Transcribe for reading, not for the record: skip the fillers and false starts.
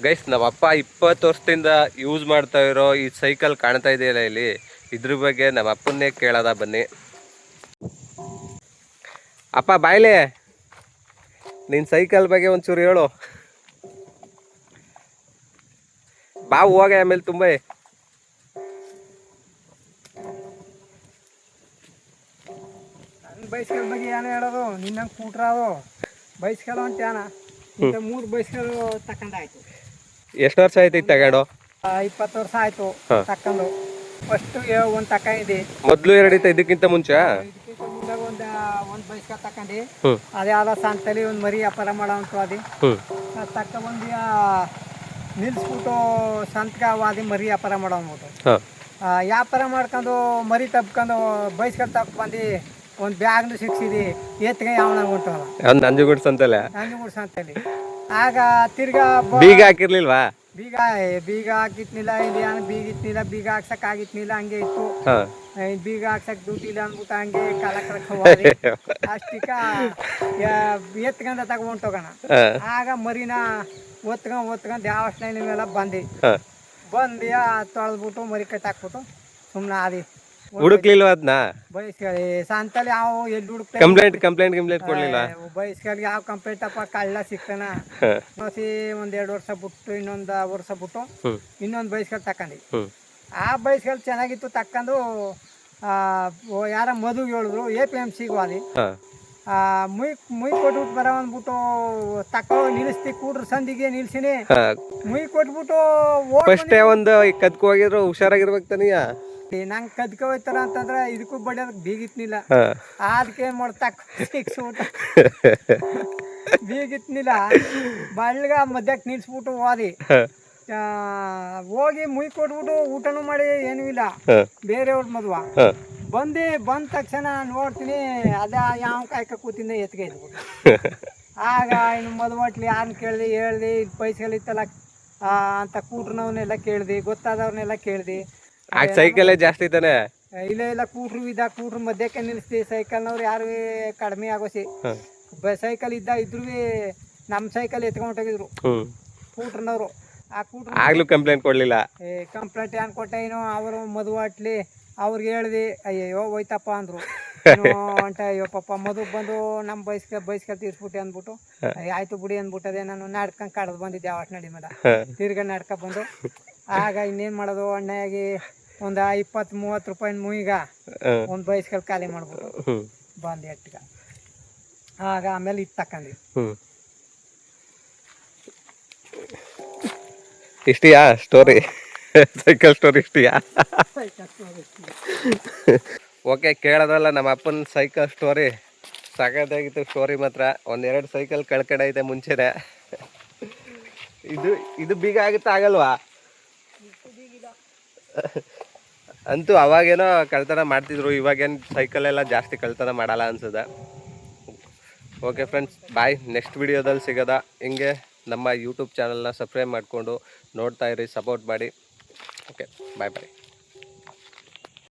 Guys ನಮ್ಮಪ್ಪ 20 ವರ್ಷದಿಂದ use ಮಾಡ್ತಾ ಇರೋ ಈ ಸೈಕಲ್ ಕಾಣ್ತಾ ಇದೆಯಲ್ಲ ಇಲ್ಲಿ, ಇದ್ರ ಬಗ್ಗೆ ನಮ್ಮ ಅಪ್ಪನ್ನೇ ಕೇಳೋದ ಬನ್ನಿ. ಅಪ್ಪ ಬಾಯ್ಲೆ, ನಿನ್ ಸೈಕಲ್ ಬಗ್ಗೆ ಒಂಚೂರು ಹೇಳು. ಬಾ ಹೋಗ ಆಮೇಲೆ ತುಂಬಾ ಬೈಸ್ಕಲ್ ಬಗ್ಗೆ ಏನು ಹೇಳೋದು, ನಿನ್ನಂಗೆ ಕೂಟ್ರ ಅದು ಬೈಸ್ಕಲ್ ಅಂತ ಯಾನ 3 ಬೈಸ್ಕಲ್ ತಕೊಂಡಾಯ್ತು. ಎಷ್ಟು ವರ್ಷ ಆಯ್ತು ಈಗ ತಗೊಂಡು? 20 ವರ್ಷ ಆಯ್ತು ತಕೊಂಡು. ಫಸ್ಟ್ ಒಂದು ತಕೊಂಡಿದ್ದೆ, ಮೊದ್ಲು 2 ಇತ್ತ ಇದಕ್ಕಿಂತ ಮುಂಚೆ. ಇದಕ್ಕಿಂತ ಮುಂದಾಗ ಒಂದು ಬೈಸ್ಕಲ್ ತಕೊಂಡಿ. ಅದೇ ಆದ ಸಂತಲ್ಲಿ ಒಂದು ಮರಿ ವ್ಯಾಪಾರ ಮಾಡೋ ಅಂತ ಅದಿ ತಕೊಂಡ್ಬಂದು ನಿಲ್ಸ್ಬಿಟ್ಟು ಸಂತಕ ವಾದಿ ಮರಿ ವ್ಯಾಪಾರ ಮಾಡೋ ಅಂದ್ಬಿಟ್ಟು ವ್ಯಾಪಾರ ಮಾಡ್ಕೊಂಡು ಮರಿ ತಬ್ಕೊಂಡು ಬೈಸ್ಕಲ್ ತಗೊಂಡು ಒಂದು ಬ್ಯಾಗ್ನು ಸಿಕ್ಸಿದಿ ಎತ್ಗೆ ಯಾವನ ಹೊಂಟಲ್ಲ ನಂಜುಗೂಡ್ ಸಂತಲ್ಲಿ. ಆಗ ತಿರ್ಗಾ ಬೀಗ ಹಾಕಿರ್ಲಿಲ್ವಾ? ಬೀಗ ಹಾಕಿತ್ನಿಲ್ಲ, ಇಲ್ಲಿ ಏನು ಬೀಗ ಇತ್ನಿಲ್ಲ, ಬೀಗ ಹಾಕ್ಸಕ್ ಆಗಿತ್ನಿಲ್ಲ, ಹಂಗೆ ಇತ್ತು. ಬೀಗ ಹಾಕ್ಸಕ್ ಡ್ಯೂಟಿ ಇಲ್ಲ ಅಂದ್ಬಿಟ್ಟು ಹಂಗೆ ಅಷ್ಟಿಕ ಎತ್ಕೊಂಡ ತಗೊಂಡೋಗೋಣ. ಆಗ ಮರಿನ ಒತ್ಕೊಂಡ್ ಯಾವ ಮೇಲೆ ಬಂದು ತೊಳೆದ್ಬಿಟ್ಟು ಮರಿ ಕಟ್ಟಾಕ್ಬಿಟ್ಟು ಸುಮ್ಮನೆ ಆದಿ. ಹುಡುಕ್ಲಿಲ್ವ ಅದನ್ನ? ಬೈಸ್ಕಲ್ ಸಂತಲ್ಲಿ ಯಾವ ಎಲ್ಲಿ ಹುಡುಕ್ತ ಕಂಪ್ಲೇಂಟ್ ಕೊಡ್ಲಿಲ್ಲ? ಬೈಸ್ಕಲ್ಗೆ ಯಾವ ಕಂಪ್ಲೇಂಟ್ ಅಪ್ಪ, ಕಳ್ಳ ಸಿಕ್ತಾನ. ಒಂದ್ 2 ವರ್ಷ ಬಿಟ್ಟು ಇನ್ನೊಂದು ವರ್ಷ ಬಿಟ್ಟು ಇನ್ನೊಂದು ಬೈಸ್ಕಲ್ ತಕೊಂಡಿ. ಆ ಬೈಸ್ಕಲ್ ಚೆನ್ನಾಗಿತ್ತು ತಕೊಂಡು ಯಾರ ಮದುವೆ ಹೇಳಿದ್ರು APMC ಹೋದಿ. ಮುಯ್ ಕೊಟ್ಬಿಟ್ಟು ಬರ ಅಂದ್ಬಿಟ್ಟು ತಕ್ಕ ನಿಲ್ಲಿಸ್ತಿ ಕೂಡ್ರ ಸಂದಿಗೆ ನಿಲ್ಸಿನಿ. ಮುಯ್ ಕೊಟ್ಬಿಟ್ಟು ಒಂದು ಕದ್ಕೊ ಹೋಗಿದ್ರು ಹುಷಾರಾಗಿರ್ಬೇಕು ತಾನಿಯ. ನಂಗೆ ಕದ್ಕೊ ಹೋಯ್ತಾರ ಅಂತಂದ್ರೆ ಇದಕ್ಕೂ ಬಡಿ ಅದಕ್ಕೆ ಬೀಗಿತ್ನಿಲ್ಲ. ಅದಕ್ಕೆ ಏನ್ ಮಾಡ ತಕ್ಕ ಸಿಕ್ಸ್ಬಿಟ್ಟು ಬೀಗಿತ್ನಿಲ್ಲ, ಬಳ್ಗ ಮಧ್ಯಕ್ಕೆ ನಿಲ್ಸ್ಬಿಟ್ಟು ಹೋದಿ. ಹೋಗಿ ಮುಯ್ ಕೊಟ್ಬಿಟ್ಟು ಊಟನೂ ಮಾಡಿ ಏನೂ ಇಲ್ಲ, ಬೇರೆಯವ್ರ ಮದುವ ಬಂದ ತಕ್ಷಣ ನೋಡ್ತೀನಿ ಅದ ಯಾವ ಕಾಯ್ಕ ಕೂತಿಂದ ಎತ್ಗೆ ಇದ್ಬಿಟ್ಟು. ಆಗ ಇನ್ನು ಮದುವಟ್ಲಿ ಯಾರನ್ನ ಕೇಳ್ದೆ ಹೇಳ್ದೆ, ಇದು ಪೈಸೆಲ್ಲ ಇತ್ತಲ್ಲ ಅಂತ ಕೂಟ್ರನವ್ರನ್ನೆಲ್ಲ ಕೇಳ್ದಿ, ಗೊತ್ತಾದವ್ರನ್ನೆಲ್ಲ ಕೇಳ್ದಿ. ಸೈಕಲ್ ಜಾಸ್ತಿ ತಾನೆ? ಇಲ್ಲ ಕೂಟ್ರು ಮಧ್ಯಕ್ಕೆ ನಿಲ್ಲಿಸ್ತಿ. ಸೈಕಲ್ನವ್ರು ಯಾರು ಕಡಿಮೆ ಆಗೋಸಿ. ಸೈಕಲ್ ಇದ್ರು ನಮ್ಮ ಸೈಕಲ್ ಎತ್ಕೊಂಡೋಗಿದ್ರು ಕೂಟ್ರನವ್ರು. ಆ ಕೂಟ್ರು ಆಗ್ಲೂ ಕಂಪ್ಲೇಂಟ್ ಕೊಡ್ಲಿಲ್ಲ. ಕಂಪ್ಲೇಂಟ್ ಏನ್ ಕೊಟ್ಟೆ ಏನೋ ಅವರು ಮದುವಟ್ಲಿ ಅವ್ರಿಗೆ ಹೇಳ್ದಿ. ಅಯ್ಯೋ ಹೋಯ್ತಪ್ಪ ಅಂದ್ರು. ಅಂಟ ಅಯ್ಯೋ ಪಾಪ ಮದುವೆ ಬಂದು ನಮ್ಮ ಬೈಸ್ಕಲ್ ತೀರ್ಸ್ಬಿಟ್ಟೆ ಅಂದ್ಬಿಟ್ಟು ಆಯ್ತು ಬಿಡಿ ಅಂದ್ಬಿಟ್ಟದೆ. ನಾನು ನಾಡ್ಕೊಂಡು ಕಡ್ದು ಬಂದಿದ್ದೆ ಆವಟ್ ನಡಿ ಮೇಲೆ ತಿರ್ಗ ನಾಡ್ಕ ಬಂದು. ಆಗ ಇನ್ನೇನ್ ಮಾಡೋದು, ಅಣ್ಣಾಗಿ ಒಂದು 20-30 ರೂಪಾಯಿ ಮುಯಿಗ ಒಂದು ಬೈಸ್ಕಲ್ ಖಾಲಿ ಮಾಡ್ಬಿಟ್ಟು ಬಂದು ಎಟ್ಗ. ಆಗ ಆಮೇಲೆ ಇದು ತಕೊಂಡಿ. ಇಷ್ಟಿಯಾ ಸ್ಟೋರಿ? ಸೈಕಲ್ ಸ್ಟೋರಿ ಇಷ್ಟಿಯಾ? ಓಕೆ, ಕೇಳೋದಲ್ಲ ನಮ್ಮ ಅಪ್ಪನ ಸೈಕಲ್ ಸ್ಟೋರಿ. ಸಾಕಾಗಿತ್ತು ಸ್ಟೋರಿ ಮಾತ್ರ. 1-2 ಸೈಕಲ್ ಕಳ್ಕಡೈತೆ ಮುಂಚೆನೆ. ಇದು ಬೀಗ ಆಗುತ್ತೆ ಆಗಲ್ವಾ? ಅಂತೂ ಅವಾಗೇನೋ ಕಳ್ತನ ಮಾಡ್ತಿದ್ರು, ಇವಾಗೇನು ಸೈಕಲ್ ಎಲ್ಲ ಜಾಸ್ತಿ ಕಳ್ತನ ಮಾಡಲ್ಲ ಅನ್ಸದ. ಓಕೆ ಫ್ರೆಂಡ್ಸ್, ಬಾಯ್. ನೆಕ್ಸ್ಟ್ ವಿಡಿಯೋದಲ್ಲಿ ಸಿಗೋದ. ಹಿಂಗೆ ನಮ್ಮ ಯೂಟ್ಯೂಬ್ ಚಾನಲ್ನ ಸಬ್ಸ್ಕ್ರೈಬ್ ಮಾಡಿಕೊಂಡು ನೋಡ್ತಾ ಇರಿ, ಸಪೋರ್ಟ್ ಮಾಡಿ. ಓಕೆ, ಬಾಯ್.